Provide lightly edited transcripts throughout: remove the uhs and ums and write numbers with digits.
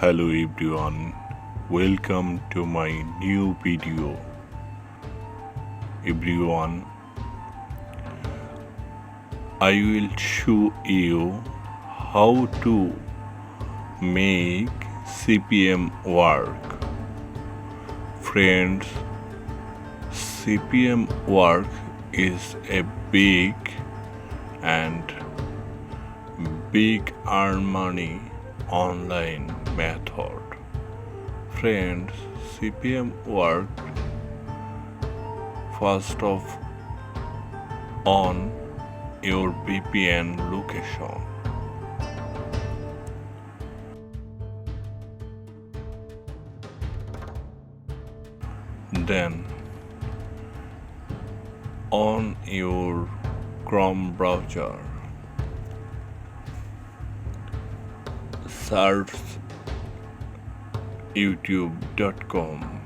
Hello everyone, welcome to my new video. Everyone, I will show you how to make CPM work. Friends, CPM work is a big earn money online method. Friends, CPM work first of on your VPN location. Then on your Chrome browser, search youtube.com.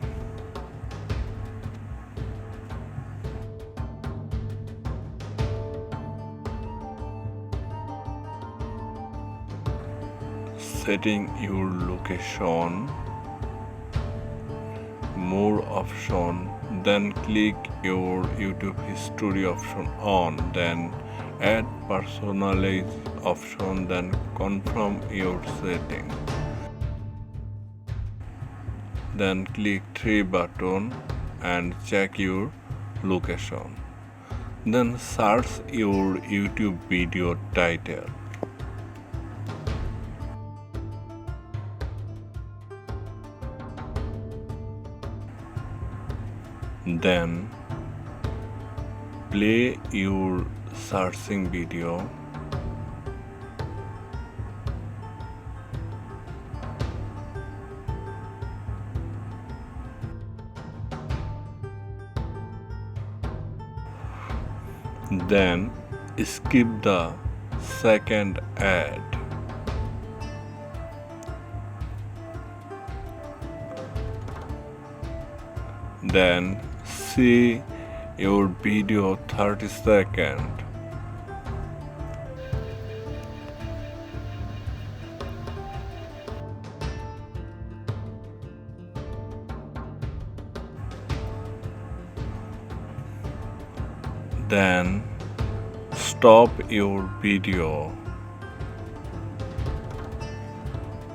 Setting your location, more option, then click your YouTube history option on, then add personalize option, then confirm your setting. Then click 3 button and check your location. Then search your YouTube video title. Then play your searching video. Then skip the second ad. Then see your video 30 seconds. Then stop your video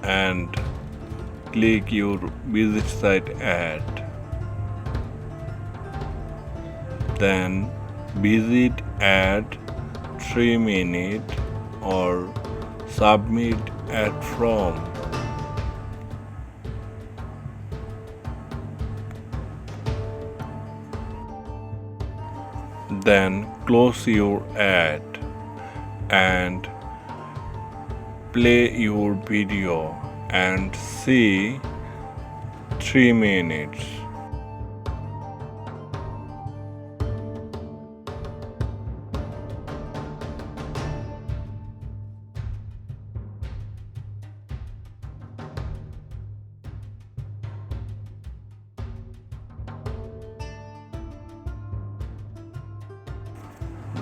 and click your visit site ad. Then visit ad 3 minutes or submit ad from. Then close your ad and play your video and see 3 minutes.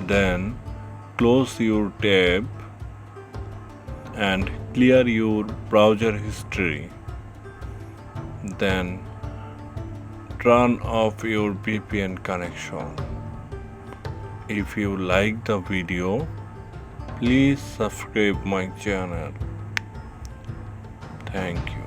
Then close your tab and clear your browser history. Then turn off your VPN connection. If you like the video, please subscribe my channel. Thank you.